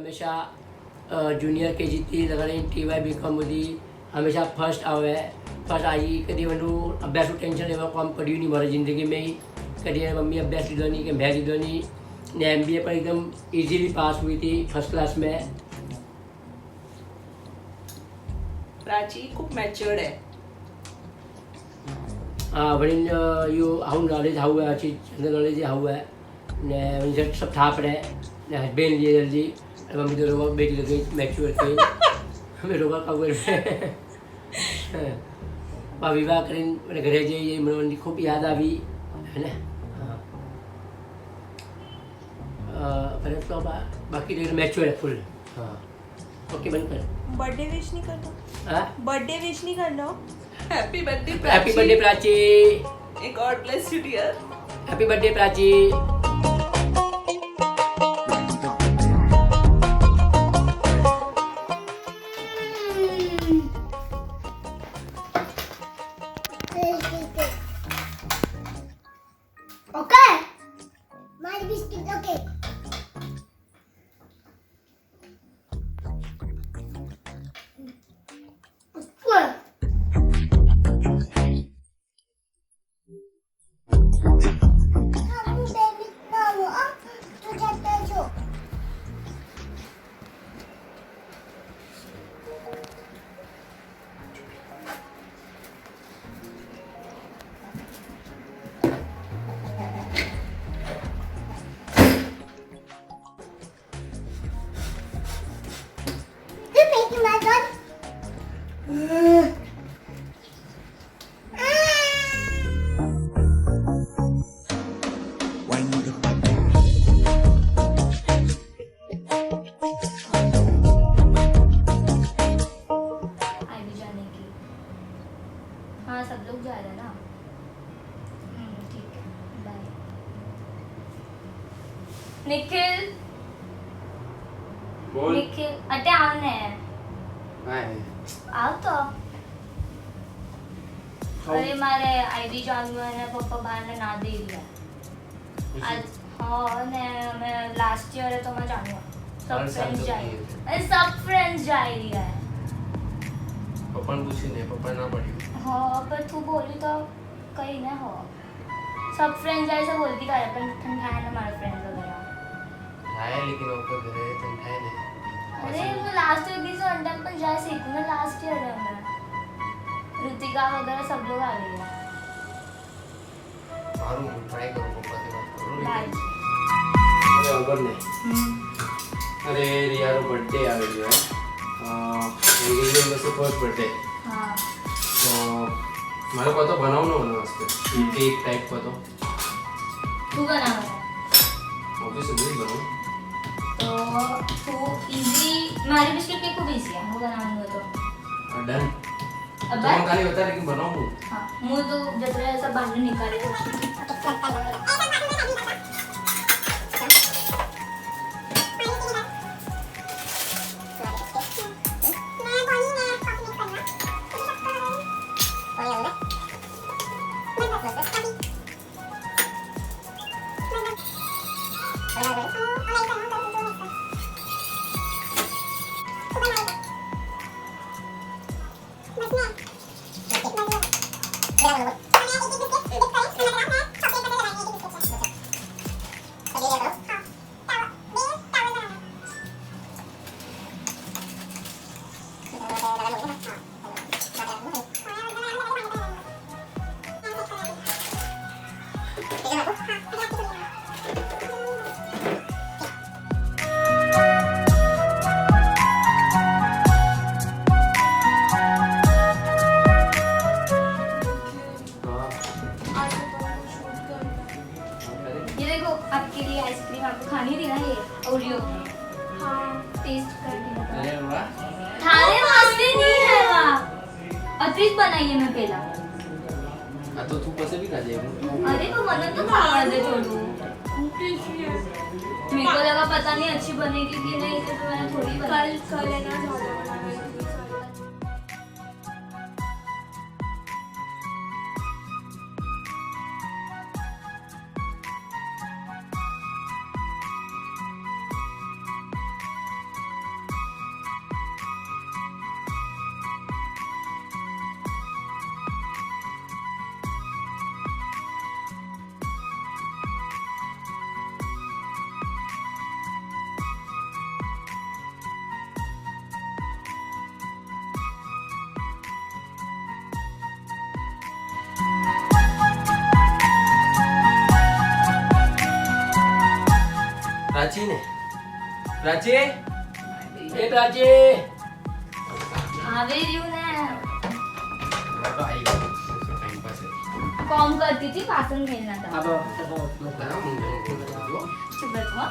हमेशा junior K जी ती लगाने TY BCom हमेशा फर्स्ट आवे फर्स्ट आई कभी वो अभ्यास टेंशन एवं कम पड़ी नहीं मारी जिंदगी में ही कभी मम्मी अभ्यास लीधो नहीं कि मैं लीधो नहीं ने MBA पर एकदम इजीली पास हुई थी फर्स्ट क्लास में। प्राची खूप मॅच्युअर्ड आहे. वरीन यो हाउ नॉलेज हाउ है अच्छी जनरल नॉलेज हाउ है ने वरीन सब था पड़े ने हस्बैंड लिए जल्दी मम्मी तो रोगा बेटी लगी मैच्योर थी हमें रोगा का हुए विवाह करीन मैंने घरे जाइए मैंने खूब याद आई है ना। पर तो बाकी तो मैच्योर है फुल। हाँ ओके बंद कर। बर्थडे विश नहीं करना. हाँ बर्थडे विश नहीं करना. Happy birthday happy birthday Prachi. God bless you dear. Happy birthday Prachi. Okay. My biscuit, okay. Well. Kamu David tahu sudah tahu. You making my gun? आईवी जाने की. हाँ सब लोग जा रहे हैं ना. ठीक है बाय. निखिल बोल निखिल अटे आने आओ तो. अरे मारे आईवी जानू है पप्पा बाहर ने ना दे दिया आज. हाँ ने मैं लास्ट ईयर है तो मैं जानूंगा सब फ्रेंड्स जाए. अरे सब फ्रेंड्स जा रही है. पप्पा ने पूछी नहीं पप्पा ना पड़ी. हाँ पर तू बोली तो कहीं ना हो. सब फ्रेंड्स ऐसे बोलती का अपन ठंडा है ना हमारे फ्रेंड्स वगैरह. है लेकिन आपको घरे तुम है नहीं. अरे मैं लास्ट ईयर की से अंडा अपन जा सीखूं ना लास्ट ईयर है मैं. ऋतिका वगैरह सब लोग आ गए हैं. मारूं ट्राई करो पप्पा से बात करो. बाय. अरे अगर नहीं अरे रिया रो बर्थडे आ गयो है. एंगेजमेंट में से फर्स्ट बर्थडे हाँ तो मारे को तो बनावनो होना वास्ते केक टाइप का तो तू बना है ऑब्वियसली बनाऊं तो तू इजी मारी बिस्किट केक खूब इजी है. वो बनाऊंगा तो डन. अब तुम खाली बता लेकिन बनाऊं. हाँ मुझे तो जब ऐसा बाहर निकाले तो ये देखो आपके लिए आइसक्रीम आपको खानी थी ना ये ओरियो. हाँ टेस्ट कर के बताओ. अरे वाह थारे वास्ते नहीं है वाह. अतीत बनाइए मैं पहला. तो तू कैसे भी खा जाएगा. अरे वो मन तो खा दे छोड़ू. मेरे को लगा पता नहीं अच्छी बनेगी कि नहीं तो मैंने थोड़ी बनाई. कल है ना ज़्यादा बनाना. प्राची ने प्राची ए प्राची आवे रही ने मैं तो आई टाइम पास है कॉम करती थी पासन खेलना था अब बड़ा मुंडे को चुप बैठो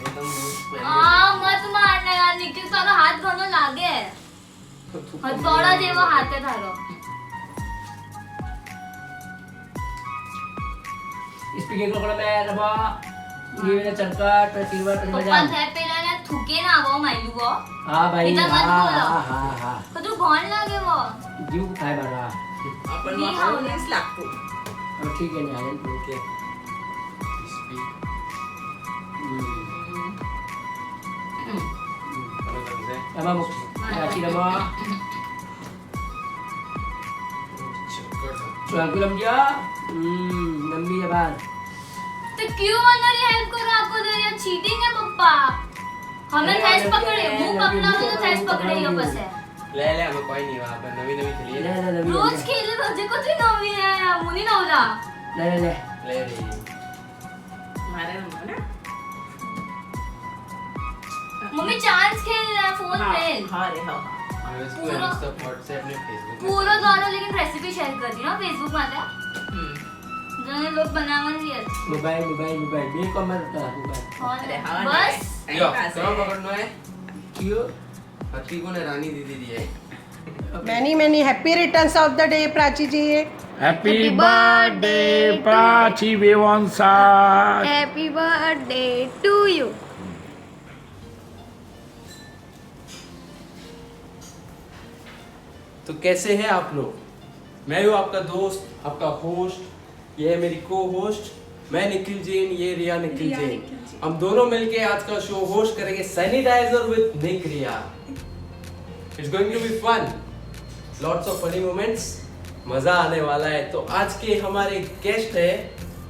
एकदम मत मारना यार निखिल तारो हाथ घणो लागे हथौड़ा जेવો હાથે થારો स्पीकिंग को मैं रबा ये चरकट टीवर પપ્પા मजा થાય પેલા ને થૂકે ના આવો માયલું વો हां भाई इधर मत हां बोलो। हां हां કદું ઘણ લાગે વો जीव खाए बड़ा आपण मी मग हावला. आवडीच लागतो. अब ठीक है नहीं ओके अब हम प्राची रबा चल गया नम्मी जबान तो क्यों हमारी हेल्प करो आपको तो ये चीटिंग है पप्पा हमें अरे थैस यार, पकड़े ये मुंह लगी, पकड़ा मुंह तो थैस पकड़े ही पकड़ा बस है ले ले हमें कोई नहीं वहां पर नवी नवी खेली ले है ले ले रोज खेले रोजे को तू नवी है मुनी नवला ले ले ले रही मारे ना मम्मी चांस खेल रहा है फोन पे हाँ रे हाँ मैं इसको पूरा- इंस्टा व्हाट्सएप में फेसबुक में पूरा द्वारा लेकिन रेसिपी शेयर कर दी ना फेसबुक में आता जो लोग बनावन दिया मोबाइल मोबाइल मोबाइल बे कमर का मोबाइल अरे हाँ बस यो कहाँ पकड़ना है क्यों हत्ती को ने रानी दीदी दी है Many, many happy returns of the day, Prachi ji. Happy birthday, Prachi Vivonsa. Happy birthday to you तो कैसे हैं आप लोग? मैं हूँ आपका दोस्त, आपका होस्ट, ये है मेरी को होस्ट, मैं निखिल जैन, ये रिया निखिल जैन। हम दोनों मिलके आज का शो होस्ट करेंगे sanitiser with Nick Riya. It's going to be fun, lots of funny moments, मजा आने वाला है। तो आज के हमारे गेस्ट है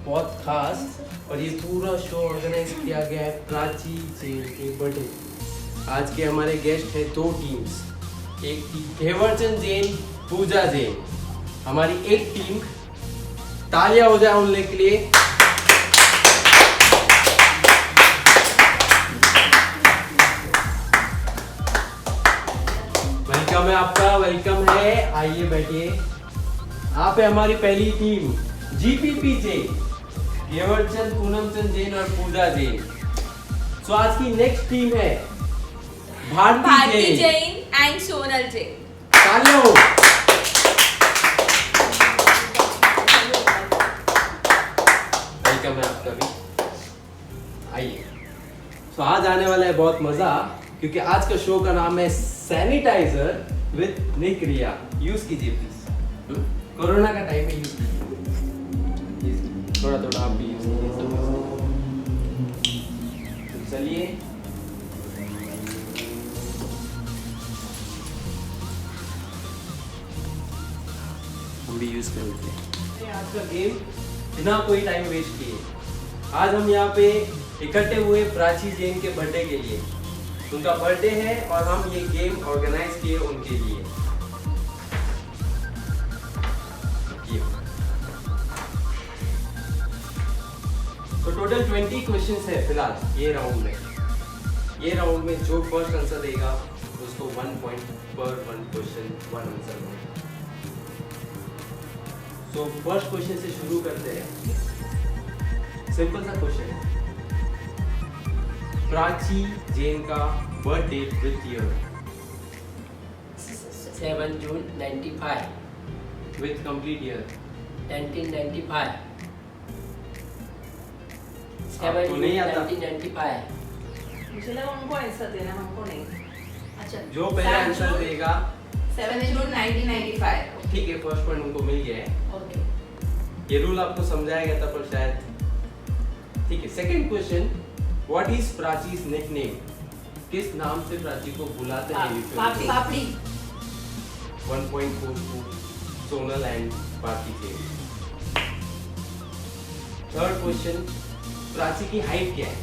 बहुत खास और ये पूरा शो ऑर्गेनाइज किया गया है प्राची जैन के बर्थडे। आज के हमारे गेस्ट है दो टीम्स, एक टीम घेवरचंद जैन, पूजा जैन। हमारी एक टीम, तालियां हो जाए उन के लिए। वेलकम है आपका, वेलकम है, आइए बैठिए। आप है हमारी पहली टीम जीपीपी जैन, घेवरचंद, पूनमचंद जैन और पूजा जैन। सो आज की नेक्स्ट टीम है भारती भारती जैन। जैन एंड सोनल जैन. तालियां हो। वेलकम है आपका भी, आइए। तो आज आने वाला है बहुत मजा, क्योंकि आज का शो का नाम है sanitiser with Nick Riya. Use कीजिए प्लीज, कोरोना का टाइम है, यूज कीजिए। थोड़ा थोड़ा आप भी यूज कीजिए। तो चलिए हम भी यूज कर लेते हैं। आज का गेम बिना कोई टाइम वेस्ट किए, आज हम यहाँ पे इकट्ठे हुए प्राची जैन के बर्थडे के लिए। उनका बर्थडे है और हम ये गेम ऑर्गेनाइज किए उनके लिए। ये। तो टोटल 20 क्वेश्चंस है फिलहाल ये राउंड में। ये राउंड में जो फर्स्ट आंसर देगा उसको 1 पॉइंट पर 1 क्वेश्चन 1 आंसर मिलेगा। सो फर्स्ट क्वेश्चन से शुरू करते हैं। सिंपल सा क्वेश्चन है, प्राची जैन का birth date with year 7 June 95 with complete year 1995 7 आपको जून नहीं आता? 1995 मुझे लगा उनको आंसर देना, हमको नहीं. अच्छा. जो पहले आंसर देगा 7 जून 1995. ठीक है, फर्स्ट पॉइंट उनको मिल गया है। ओके. ये रूल आपको समझाया गया था पर शायद ठीक है। Second question, what is Prachi's nickname? किस नाम से प्राची को बुलाते हैं usually? पापड़ी. 1 point goes to Sonal and Bharti Jain. Third question, Prachi की हाइट क्या है?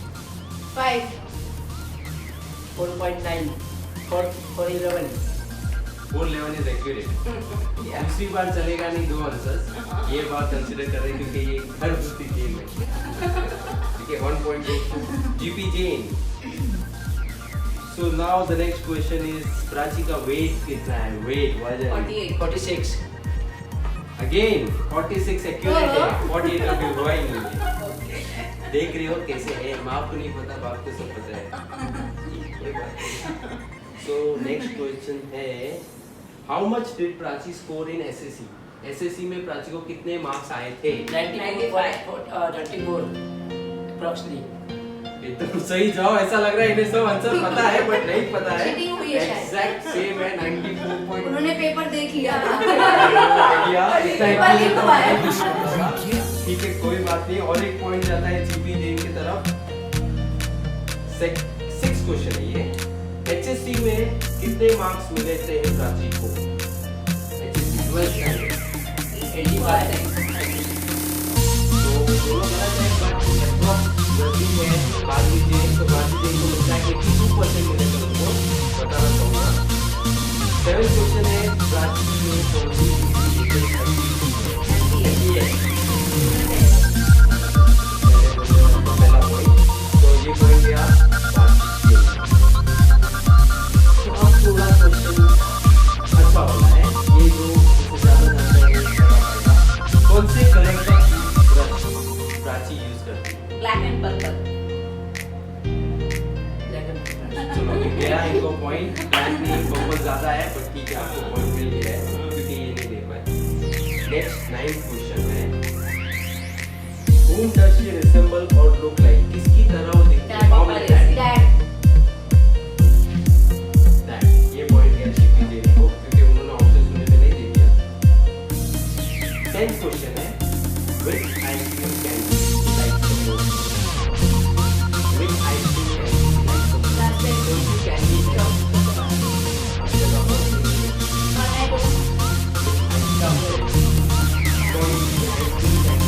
5. 4.9 4 11 411 is accurate. दूसरी बार चलेगा नहीं 2 आंसर्स, ये बात कंसीडर कर रहे हैं क्योंकि ये घर घुसती गेम है। ठीक है, 1 point goes to GP Jain. So now the next question is Prachi का weight कितना है? Weight वजन 48. 46 again 46 accurate है, 48 अभी हुआ ही नहीं है। देख रही हो कैसे है, माँ को नहीं पता, बाप को सब पता है। So next question है, how much did Prachi score in SSC? SSC में प्राची को कितने मार्क्स आए थे? 94 approximately। एकदम सही जवाब, ऐसा लग रहा है इन्हें सब आंसर पता है बट नहीं पता है। Cheating हुई है शायद। एग्जैक्ट सेम है 94 पॉइंट। उन्होंने पेपर देख लिया था। इतना पेपर लिखवा है। ठीक है, कोई बात नहीं, और एक पॉइंट जाता है जीपी जेन की तरफ। 6 क्वेश्चन है ये। एचएससी में कितने मार्क्स मिले थे प्राची को? एचएससी 85 तो दोनों गलत है, बट गलती है भारती जेन को मिलता है 82% मिले थे उनको, बताना चाहूँगा। 7 क्वेश्चन है, प्राची में कौन सी पहला पॉइंट, तो ये पॉइंट गया भारती जेन। तो अब थोड़ा क्वेश्चन अच्छा वाला है, ये जो इससे ज़्यादा जानता है ये बता पाएगा। कौन से कलर का ब्रश प्राची यूज करती है? Black and purple. चलो अभी गया इनको पॉइंट, ब्लैक नहीं बहुत ज्यादा है, बट ठीक है आपको पॉइंट मिल गया है क्योंकि ये नहीं दे पाए। नेक्स्ट 9 क्वेश्चन है, whom does she resemble or look like? किसकी तरह वो दिखती है? Mom and dad. Dad. ये पॉइंट गया जीपी जेन को क्योंकि उन्होंने ऑप्शन सुनने में नहीं दे दिया। 10th क्वेश्चन है, which ice cream candy you like the most? Which ice cream candy you like the most?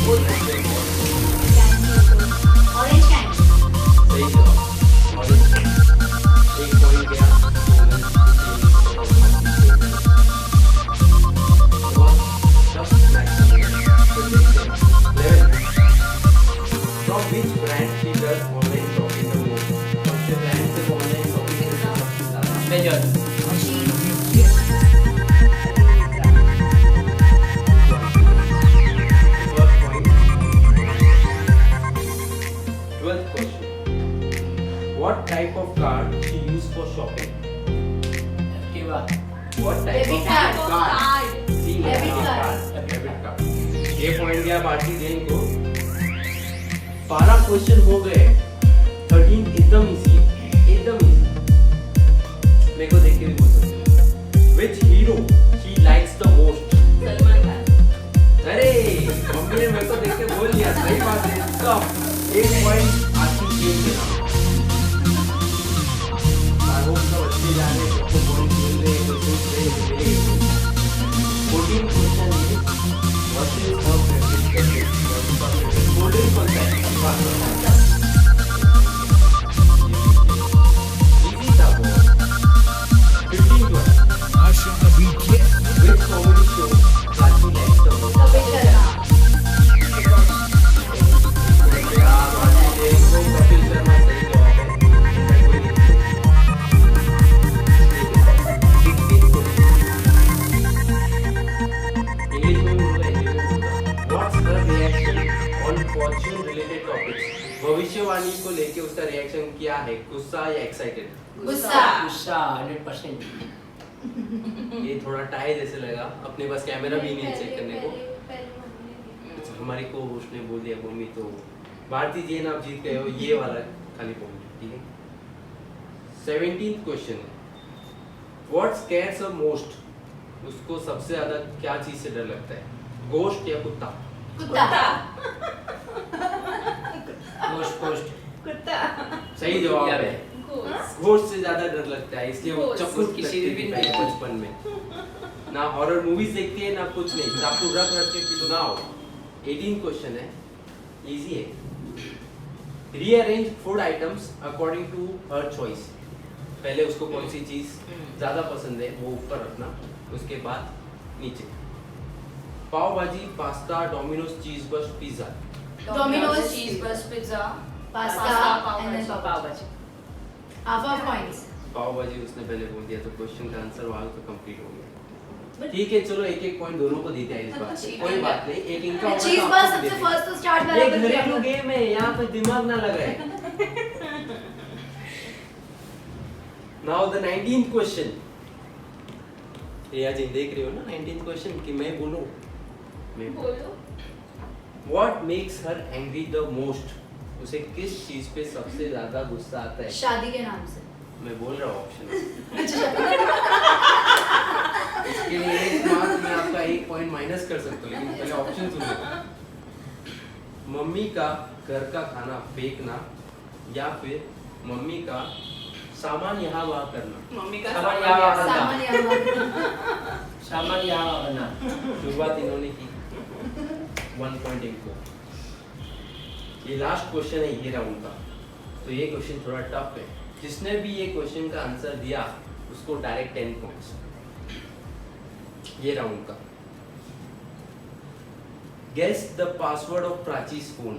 कौन सी candy है? Orange candy. सही जवाब, orange candy। एक पॉइंट गया From which brand she does online shopping the most? कौन से brand से वो online shopping करती है सबसे ज़्यादा? Major First point. 12th question. What type of card she use for shopping? Activa What type Debit of card. card? See, Debit card. Debit card. ये point गया भारती जेन को। 12 क्वेश्चन हो गए, 13 एकदम इजी है, एकदम इजी। मेरे को देख के भी बोल सकते हो। Which hero she likes the most? Salman Khan. अरे मम्मी ने मेरे को देख के बोल दिया, सही बात है। तो एक पॉइंट आती गेम के नाम। सारों सब अच्छे जा रहे हैं, सबको पॉइंट मिल रहे हैं, कोई सोच रहे हैं मिलेंगे। 14 क्वेश्चन है, what is her favorite subject? Golden कौन सा है? बात करना है। इजी था बहुत। 15 question, which comedy show Prachi likes the most? Kapil Sharma. Kapil Sharma सही जवाब है। कोई नहीं। इंग्लिश में बोलूँगा, हिंदी में बोलूँगा। What's her reaction on fortune related topics? भविष्यवाणी को लेके उसका रिएक्शन क्या है? गुस्सा या एक्साइटेड? गुस्सा। गुस्सा 100%। ये थोड़ा टाई जैसे लगा, अपने पास कैमरा भी नहीं चेक करने को। हमारी को उसने बोल दिया मम्मी, तो भारती जेन आप जीत गए हो ये वाला खाली पॉइंट, ठीक है। 17th question, what scarce her most? उसको सबसे ज्यादा क्या चीज से डर लगता है? गोश्त या कुत्ता? कुत्ता। पोस्ट कुत्ता। सही जवाब यार है, गोश्त से ज्यादा डर लगता है, इसलिए वो गोश्त। चप्पू किसी किसी भी भी नहीं। बचपन में ना हॉरर मूवीज देखती है ना कुछ नहीं, चाकू रख के सुनाओ। 18 क्वेश्चन है, इजी है। Rearrange food items according to her choice. पहले उसको कौन सी चीज ज्यादा पसंद है वो ऊपर रखना, उसके बाद नीचे पाव भाजी, pasta, Domino's, cheese burst, pizza. Domino's cheese burst pizza, pasta, and then pav bhaji. Half points. पाव भाजी उसने पहले बोल दिया तो क्वेश्चन का आंसर वहां तो कंप्लीट हो गया। ठीक है चलो एक एक पॉइंट दोनों को देते हैं इस बार से। कोई बात नहीं, एक इनका होगा Cheese तो burst आपको सबसे देते हैं। first तो start ये बराबर किया घरेलू था। गेम है, यहाँ पे दिमाग ना लगाए। Now the 19th question. रिया जी देख रही हो ना 19th question कि मैं बोलूं? मैं बोलो। What makes her angry the most? उसे किस चीज पे सबसे ज्यादा गुस्सा आता है? शादी के नाम से। मैं बोल रहा हूँ ऑप्शन। इसके लिए एक मार्क मैं आपका 1 पॉइंट माइनस कर सकता हूँ, लेकिन पहले ऑप्शन सुनो। मम्मी का घर का खाना फेंकना या फिर मम्मी का सामान यहाँ वहाँ करना। मम्मी का सामान यहाँ वहाँ करना। सामान यहाँ सामान यहाँ वहाँ करना। शुरुआत इन्होंने की 1 पॉइंट इनको। ये लास्ट क्वेश्चन है ये राउंड का, तो ये क्वेश्चन थोड़ा टफ है। जिसने भी ये क्वेश्चन का आंसर दिया उसको डायरेक्ट 10 पॉइंट्स ये राउंड का। Guess the password of Prachi's phone.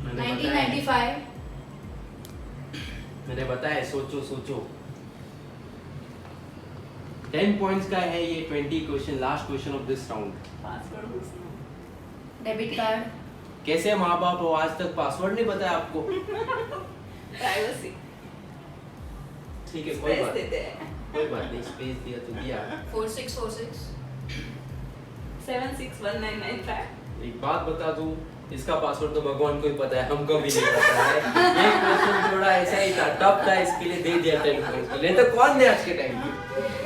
मैंने बताया 1995। मैंने बताया सोचो सोचो। 10 पॉइंट्स का है ये 20 question, last question of this round. Password पूछना। Debit card. कैसे माँ बाप हो आज तक पासवर्ड नहीं बताया आपको? प्राइवेसी। ठीक है कोई स्पेस बात देते हैं। कोई बात नहीं, स्पेस दिया तो दिया। 4646। 761995। एक बात बता दूं, इसका पासवर्ड तो भगवान को ही पता है, हमको भी नहीं पता है। ये क्वेश्चन थोड़ा ऐसा ही था, टफ था, इसके लिए दे दिया 10 पॉइंट्स। नहीं तो कौन दे आज के टाइम पे?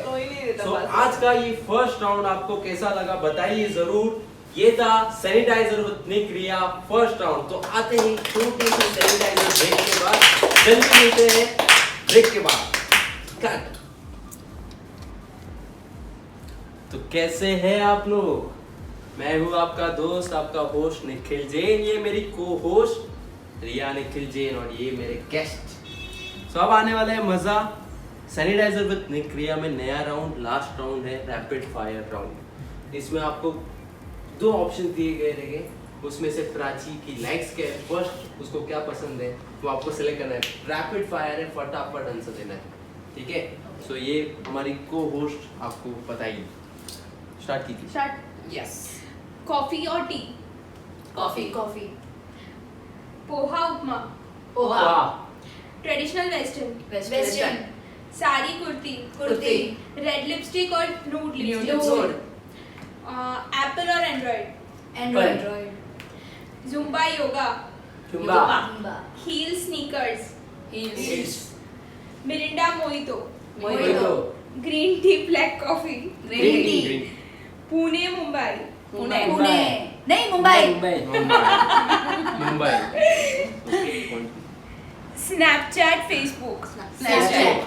कोई नहीं देता So, पासवर्ड। आज का ये फर्स्ट राउंड आपको कैसा लगा बताइए जरूर। ये था sanitiser with Nick Riya first round. तो आते हैं छोटे से सैनिटाइजर ब्रेक के बाद, जल्दी मिलते हैं ब्रेक के बाद। कट। तो कैसे हैं आप लोग? मैं हूं आपका दोस्त, आपका होस्ट निखिल जैन। ये मेरी को होस्ट रिया निखिल जैन और ये मेरे गेस्ट। अब आने वाला है मजा। सैनिटाइजर विद निक रिया में नया राउंड, लास्ट राउंड है रैपिड फायर राउंड। इसमें आपको 2 ऑप्शन दिए गए रहेंगे, उसमें से प्राची की लाइक्स क्या है, फर्स्ट उसको क्या पसंद है वो आपको सिलेक्ट करना है। रैपिड फायर है, फटाफट आंसर देना है, ठीक है? सो ये हमारी को होस्ट आपको बताइए। स्टार्ट कीजिए। स्टार्ट। यस। कॉफी और tea. Coffee. Coffee. Poha upma. Poha. Traditional western. Western. Sari kurti. Kurti. Red lipstick और न्यूड लिपस्टिक। Nude। एप्पल और Android. Android. Zumba yoga. Zumba. Heel sneakers. Heels. Mirinda mojito. Mojito. Green tea black coffee. Green tea. Pune Mumbai. Pune. Pune. नहीं Mumbai. Mumbai. Snapchat Facebook. Snapchat.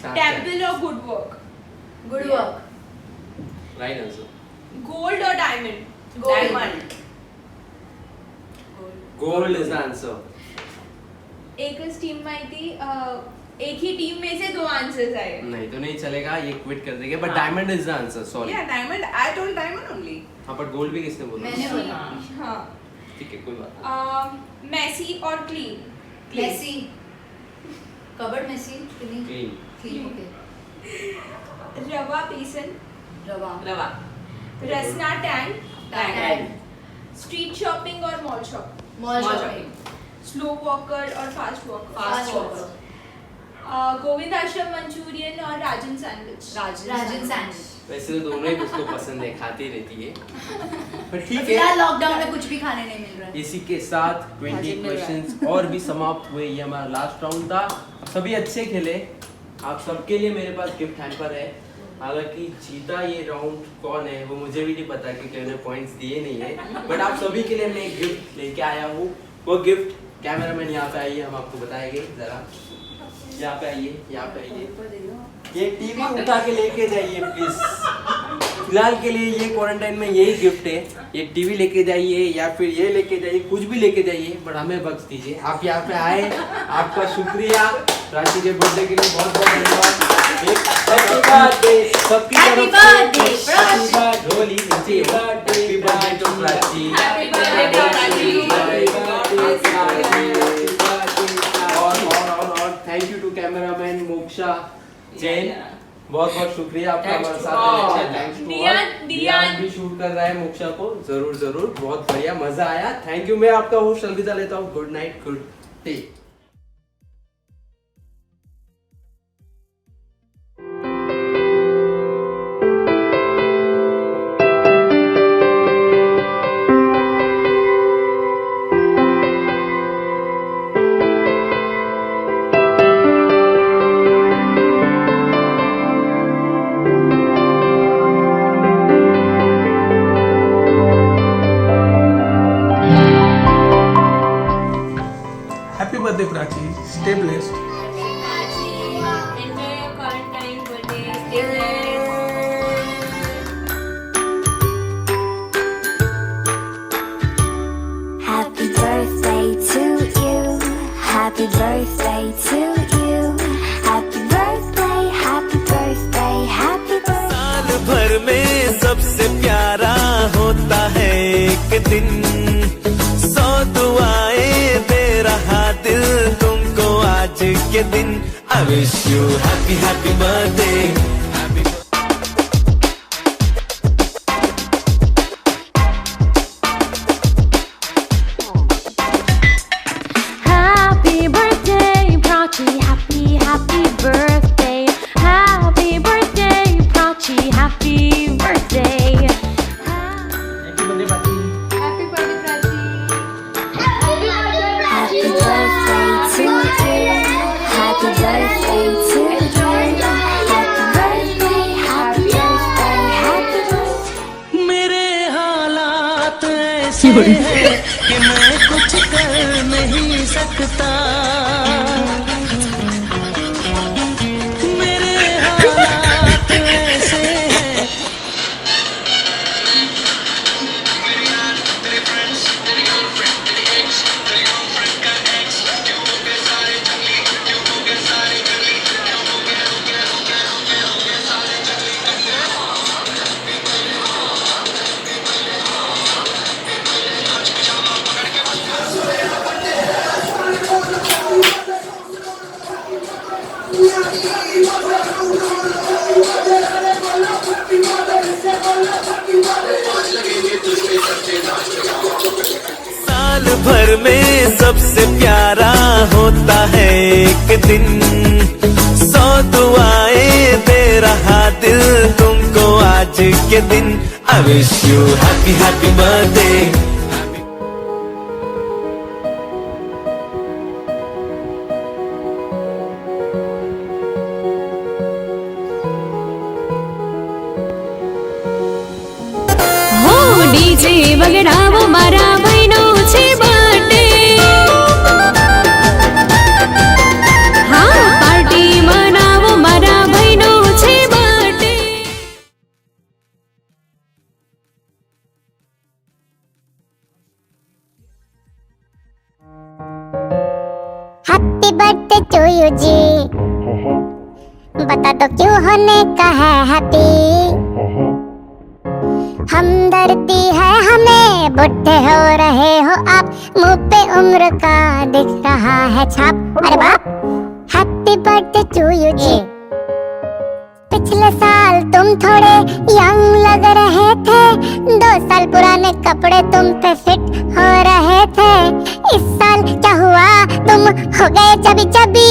Temple और good work. Good work. Right answer. Gold और diamond. Diamond. Gold is the answer. एकच team माहिती एक ही team में से 2 answers आए. नहीं तो नहीं चलेगा, ये क्विट कर देंगे. But diamond is the answer. Sorry. Yeah, diamond. I told diamond only. हाँ बट गोल्ड भी किसने बोला? मैंने बोला. हाँ. ठीक है कोई बात नहीं. मेसी और clean. Messy. Cupboard messy. Clean. Clean. Clean. Okay. Rava besan. Rava. Rava. Rasna tank. Tank. Street shopping और mall shop. Mall Mall shopping. Slow walker और fast walker. Fast walker. Govind Ashram Manchurian और राजन सैंडविच. राजन सैंडविच. वैसे तो दोनों ही उसको पसंद है, खाती रहती है. पर ठीक है. फिलहाल लॉकडाउन में कुछ भी खाने नहीं मिल रहा है. इसी के साथ 20 हाजिर मिल रहा है. क्वेश्चंस और भी समाप्त हुए. ये हमारा लास्ट राउंड था. सभी अच्छे खेले. आप सबके लिए मेरे पास गिफ्ट हैम्पर है. हालांकि जीता ये राउंड कौन है वो मुझे भी नहीं पता क्योंकि उन्हें पॉइंट्स दिए नहीं है. बट आप सभी के लिए मैं एक गिफ्ट लेके आया हूँ. वो गिफ्ट कैमरामैन यहाँ पे आइए, हम आपको बताएंगे. जरा यहाँ पे आइए, यहाँ पे आइए. ये टीवी उठा के लेके जाइए प्लीज. फिलहाल के लिए ये क्वारंटाइन में यही गिफ्ट है। ये टीवी लेके जाइए या फिर ये लेके जाइए, कुछ भी लेके जाइए, बट हमें बख्श दीजिए। आप यहाँ पे आए, आपका शुक्रिया। प्राची के बर्थडे के लिए बहुत बहुत धन्यवाद। हैप्पी बर्थडे सबकी तरफ से। ढोली नीचे। Happy birthday to Prachi. और thank you to cameraman Moksha Jain. बहुत बहुत शुक्रिया आपका हमारे साथ। थैंक्स टू दियान भी शूट कर रहा है मोक्षा को। जरूर बहुत बढ़िया, मजा आया। Thank you. मैं आपका होस्ट अलविदा लेता हूँ। Good night, good day. Happy birthday, Prachi. Stay blessed. Enjoy your quarantine birthday. Stay blessed. Happy birthday to you. Happy birthday to you. Happy birthday, happy birthday, happy birthday. साल भर में सबसे प्यारा होता है एक दिन, 100 दुआएं दे रहा दिल तुमको आज के दिन। I wish you happy happy birthday. Happy birthday, Prachi. Happy, happy birthday. Happy birthday, Prachi. Happy birthday. Happy birthday, Prachi. Happy birthday to you. Happy birthday to you. Happy birthday, happy birthday, happy birthday. मेरे हालात ऐसे हैं कि मैं कुछ कर नहीं सकता। मेरे हालात ऐसे हैं। साल भर में सबसे प्यारा होता है एक दिन, 100 दुआएं दे रहा दिल तुमको आज के दिन। I wish you happy happy birthday. हो डीजे વગડાવો મારા ભાઈનો છે બર્થડે. હા પાર્ટી મનાવો મારા ભાઈનો છે birthday. Happy birthday to you जी। बता दो क्यों होने का है हैप्पी। हमदर्दी है हमें, बुढ़े हो रहे हो आप, मुंह पे उम्र का दिख रहा है छाप। अरे बाप, हैप्पी बर्थडे टू यू जी। पिछले साल तुम थोड़े यंग लग रहे थे, 2 साल पुराने कपड़े तुम पे फिट हो रहे थे। इस साल क्या हुआ, तुम हो गए चबी चबी,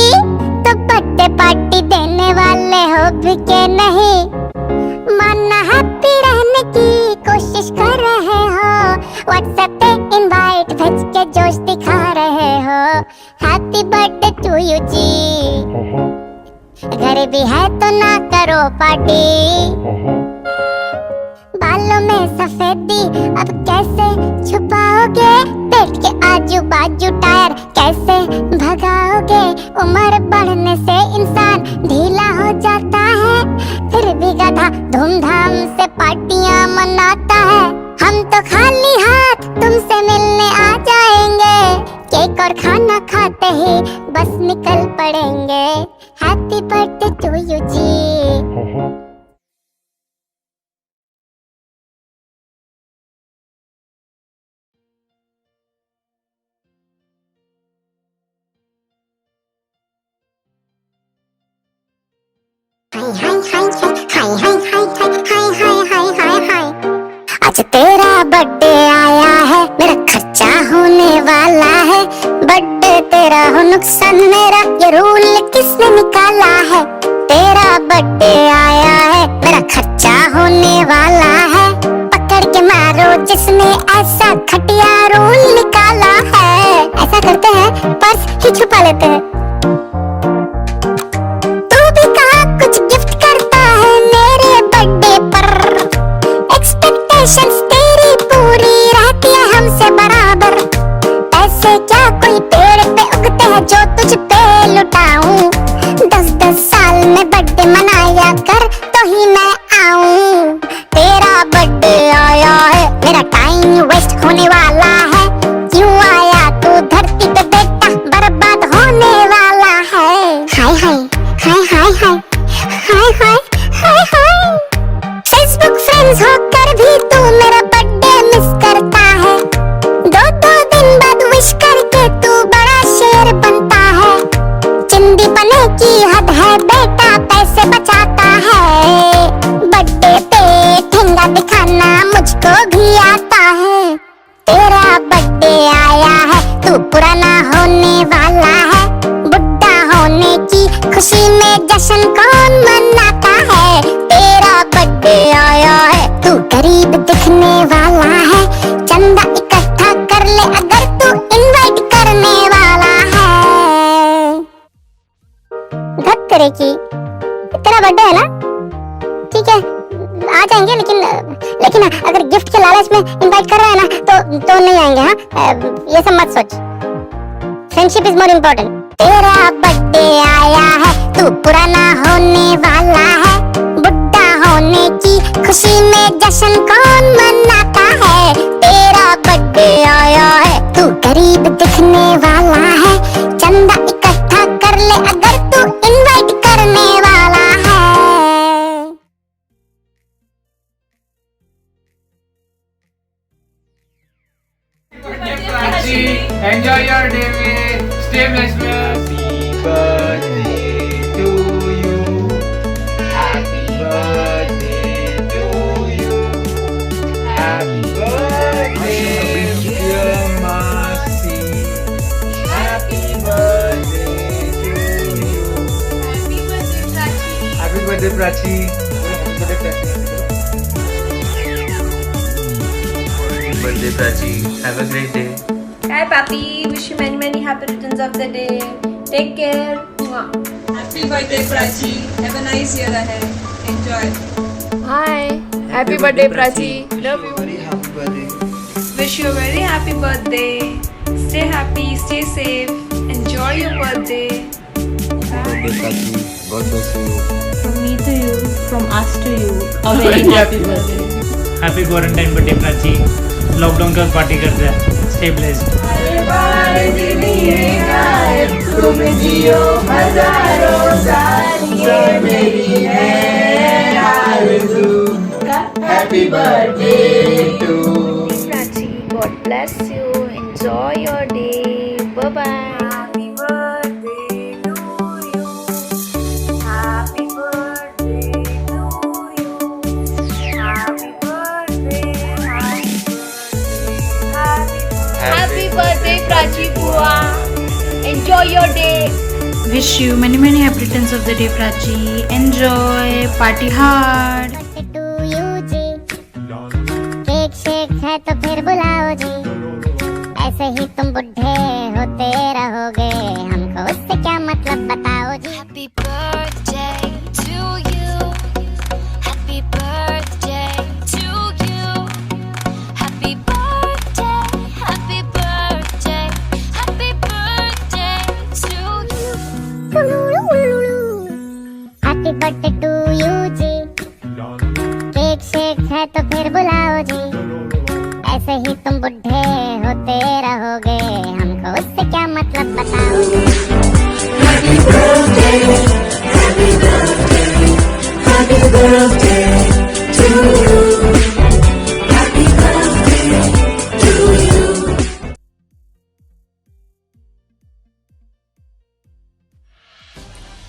तो बर्थडे पार्टी देने वाले हो भी के नहीं। मानना हैप्पी रहने की कोशिश कर रहे हो, व्हाट्सएप पे इनवाइट भेज के जोश दिखा रहे हो। हैप्पी बर्थडे टू यू जी। गरीबी है तो ना करो पार्टी, बालों में सफेदी अब कैसे छुपाओगे, पेट के आजू बाजू टायर कैसे भगाओगे। उम्र बढ़ने से इंसान ढीला हो जाता है, फिर भी गधा धूमधाम से पे पार्टियां मनाता है। हम तो खाली हाथ तुमसे मिलने आ जाएंगे, केक और खाना खाते ही बस निकल पड़ेंगे। हैप्पी बर्थडे टू यू जी। आज तेरा बर्थडे आया है, मेरा खर्चा होने वाला है। बर्थडे तेरा हो नुकसान मेरा, ये रूल किसने निकाला है? तेरा बर्थडे आया है, मेरा खर्चा होने वाला है। पकड़ के मारो जिसने ऐसा खटिया रूल निकाला है। ऐसा करते हैं पर्स ही छुपा लेते हैं। तू भी कहा कुछ गिफ्ट करता है मेरे बर्थडे पर। एक्सपेक्टेशंस तेरी पूरी रहती है हमसे बराबर। पैसे क्या कोई पेड़ पे उगते हैं जो तुझ पे लुटाऊं? 10-10 साल में बर्थडे मनाया कर तो ही मैं आऊं। तेरा बर्थडे आया है, मेरा टाइम वेस्ट होने वाला है। क्यों आया तू धरती पे बेटा, बर्बाद होने वाला है। हाय हाय हाय हाय हाय हाय हाय हाय हाय। फेसबुक फ्रेंड्स होकर भी तू मेरा बर्थडे मिस करता है। 2-2 दिन बाद विश करके तू बड़ा शेर बनता है। चिंदी बने की हद है बेटा, पैसे बचाता है। बर्थडे पे ठेंगा दिखाना मुझको भी आता है। तेरा बर्थडे आया है, तू पुराना होने वाला है। बुढ़ा होने की खुशी में जश्न कौन मनाता है? तेरा बर्थडे आया है, तू गरीब दिखने वाला है। चंदा इकट्ठा कर ले अगर तू इनवाइट करने वाला है। धत तेरे की, तेरा बर्थडे है ना? ठीक है आ जाएंगे, लेकिन अगर गिफ्ट के लालच में इनवाइट कर रहे हैं ना तो नहीं आएंगे। हाँ ये सब मत सोच, फ्रेंडशिप इज मोर इम्पोर्टेंट। तेरा बर्थडे आया है, तू पुराना होने वाला है। बुढ़ा होने की खुशी में जश्न कौन मनाता है? तेरा बर्थडे आया है, तू गरीब दिखने वाला है। चंदा इकट्ठा कर ले अगर तू इनवाइट करने वाला है। Enjoy your day में, stay blessed में। Happy birthday to you, happy birthday to you, happy birthday dear Masi, happy birthday to you, happy birthday Prachi, happy birthday Prachi, have a great day. Hi Papi, wish you many happy returns of the day. Take care. Mwah. Happy birthday, Prachi. Have a nice year ahead. Enjoy. Hi, happy birthday Prachi. Love you. Very happy birthday. Wish you a very happy birthday. Stay happy, stay safe. Enjoy your birthday. Birthday Prachi. God bless you. From me to you, from us to you, a very happy birthday. Happy quarantine birthday Prachi, lockdown का party करते हैं। Stay blessed. तुम जियो हजारों साल, ये मेरी है आरज़ू। Happy birthday to Prachi, God bless you. Enjoy your day. Bye bye. Happy birthday to you. Happy birthday to you. Happy birthday, happy birthday, Happy birthday, Prachi Bua. Enjoy your day. Wish you many happy returns of the day, Prachi. Enjoy, party hard. To you ji, cake shake है तो फिर बुलाओ जी। ऐसे ही तुम बुढ़े होते रहोगे, हमको उससे क्या मतलब बताओ जी। Happy birthday to you. Happy birthday to you. Happy birthday, happy birthday, happy birthday to you. Happy birthday to you ji, cake shake है तो फिर बुलाओ जी, ऐसे ही तुम बुढ़े होते रहोगे, हमको उससे क्या मतलब बताओ जी। Happy birthday, happy birthday, happy birthday to you, happy birthday to you.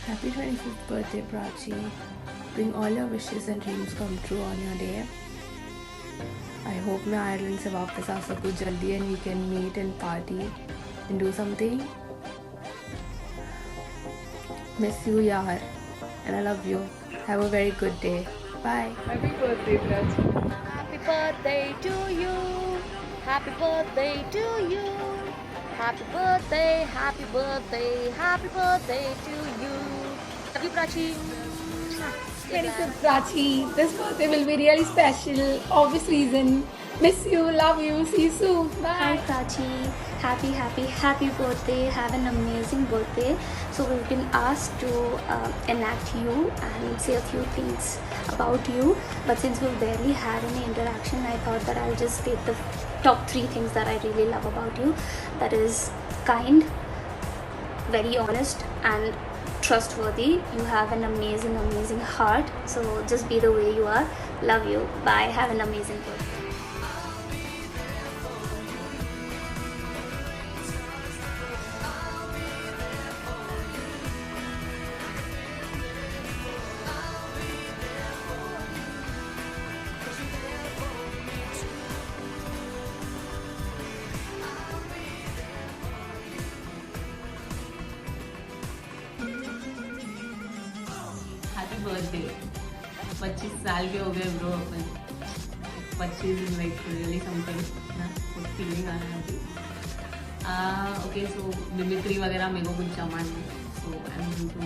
Happy 25th birthday, Prachi. Bring all your wishes and dreams come true on your day. I hope मैं आयरलैंड से वापस आ सकूँ जल्दी and we can meet and party and do something. Miss you, yaar. And I love you. Have a very good day. Bye. Happy birthday, Prachi. Happy birthday to you. Happy birthday to you. Happy birthday, happy birthday, happy birthday to you. Love you, Prachi. 25th Prachi. This birthday will be really special. Obvious reason. Miss you, love you. See you soon. Bye. Hi, Prachi. Happy birthday. Have an amazing birthday. So we've been asked to enact you and say a few things about you. But since we've barely had any interaction, I thought that I'll just state the top 3 things that I really love about you. That is kind, very honest, and trustworthy. You have an amazing heart. So just be the way you are. Love you. Bye. Have an amazing birthday. Happy birthday. 25 साल के हो गए bro upon. 25 is like really something ना, कुछ feeling आ रहा है अभी। Okay, सो mimicry वगैरह मेरे को कुछ जमा नहीं, so I am going to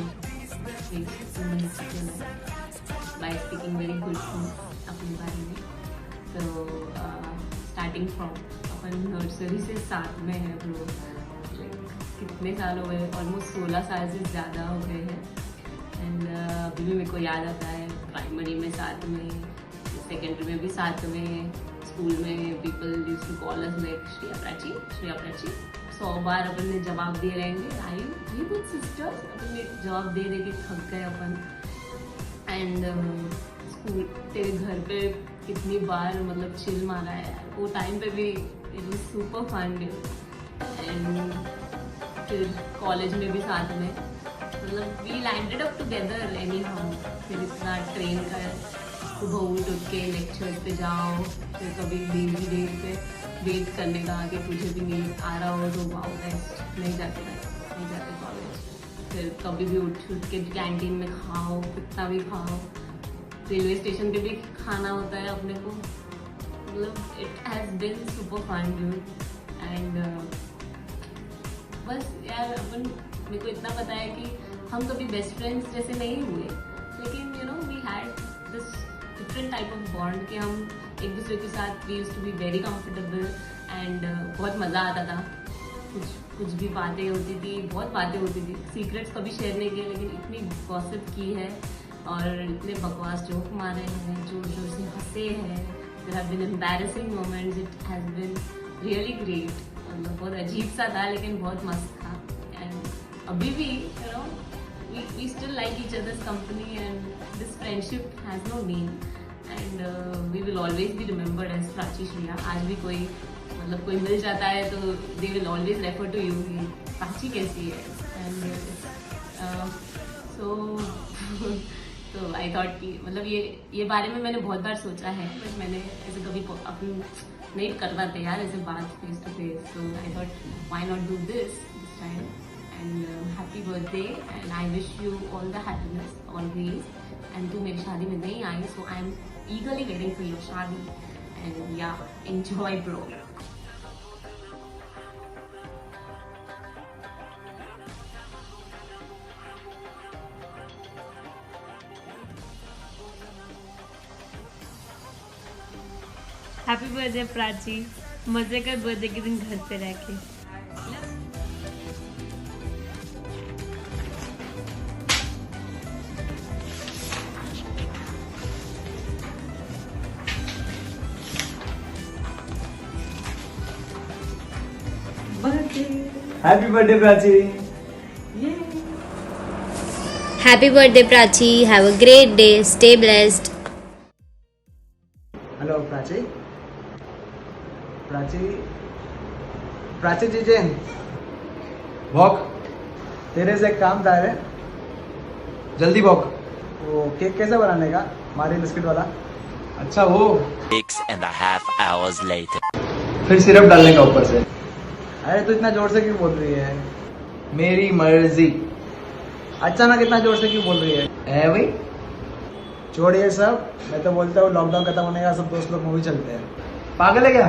by speaking very good things अपने बारे में। तो स्टार्टिंग फ्रॉम अपन नर्सरी से साथ में है ब्रो, कितने साल हो गए, ऑलमोस्ट 16 साल से ज़्यादा हो गए हैं। एंड अभी भी मेरे को याद आता है, प्राइमरी में साथ में, सेकेंडरी में भी साथ में, स्कूल में people used to call us like Shreya Prachi. 100 बार अपन ने जवाब दिए रहेंगे, आई ये कुछ सिस्टर्स, अपन ने जवाब दे के थक गए अपन। एंड स्कूल तेरे घर पे कितनी बार मतलब चिल मारा है वो टाइम पे भी, it was super fun day. And फिर कॉलेज में भी साथ में, मतलब we landed up together anyhow. फिर इतना ट्रेन का सुबह उठ के लेक्चर पे जाओ, फिर कभी डेली डे पे वेट करने का कि तुझे भी नहीं आ रहा हो तो वाओ बेस्ट, नहीं जाते कॉलेज। फिर कभी भी उठ के कैंटीन में खाओ, कितना भी खाओ, रेलवे स्टेशन पे भी खाना होता है अपने को, मतलब it has been super fun dude. And बस यार अपन, मेरे को इतना पता है कि हम कभी बेस्ट फ्रेंड्स जैसे नहीं हुए, लेकिन you know we had this different type of bond कि हम एक दूसरे के साथ we used to be very comfortable. And बहुत मज़ा आता था, कुछ भी बातें होती थी, बहुत बातें होती थी, सीक्रेट्स कभी शेयर नहीं किए, लेकिन इतनी गॉसिप की है और इतने बकवास जोक मारे हैं, जोर जोर से हंसे हैं। There have been embarrassing moments, it has been really great. मतलब बहुत अजीब सा था लेकिन बहुत मस्त था। एंड अभी भी you know we still like each other's company, and this friendship has no name, and we will always be remembered as Prachi Shreya. आज भी कोई मतलब कोई मिल जाता है तो they will always refer to you कि प्राची कैसी है। and so I thought कि मतलब ये बारे में मैंने बहुत बार सोचा है, बट मैंने ऐसे कभी अपनी नहीं कर पाते यार ऐसे बात face to face. so I thought why not do this time. And happy birthday, and I wish you all the happiness always. And तू मेरी शादी में नहीं आई, so I'm eagerly waiting for your शादी. And yeah, enjoy bro. Happy birthday Prachi, मजे कर birthday के दिन घर पे रह के। Happy birthday Prachi. Happy birthday, Prachi. Have a great day. Stay blessed. Hello Prachi. Prachi Prachi जीजे वॉक, तेरे से एक काम था रे, जल्दी वॉक। वो केक कैसे बनाने का, मारी बिस्किट वाला? अच्छा वो 6.5 hours later. फिर सिरप डालने का ऊपर से। अरे तू इतना जोर से क्यों बोल रही है? मेरी मर्जी। अचानक इतना जोर से क्यों बोल रही है भाई? छोड़िए सब, मैं तो बोलता हूँ लॉकडाउन खत्म होने का सब दोस्त लोग मूवी चलते हैं। पागल है क्या?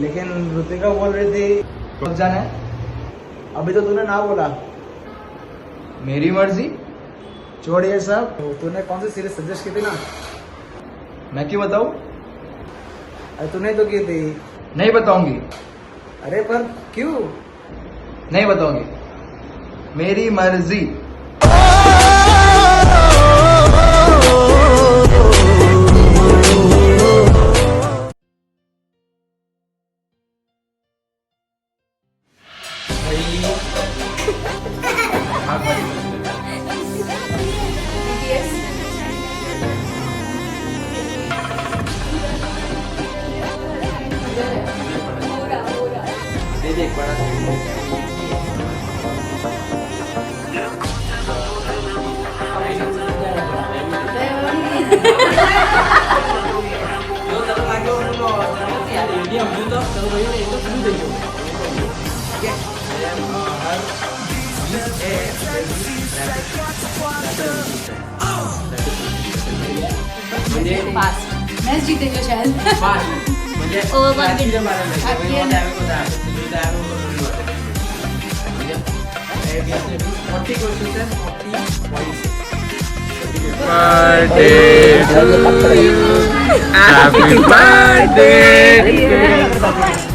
लेकिन ऋतिका बोल रही थी कब जाना है? अभी तो तूने ना बोला। मेरी मर्जी। छोड़िए सब, तूने कौन सी सीरीज सजेस्ट की थी ना? मैं क्यों बताऊं? अरे तूने तो की थी। नहीं बताऊंगी। अरे पर क्यों? नहीं बताऊंगी, मेरी मर्जी। मैच जीतेंगे शायद। Happy birthday to you.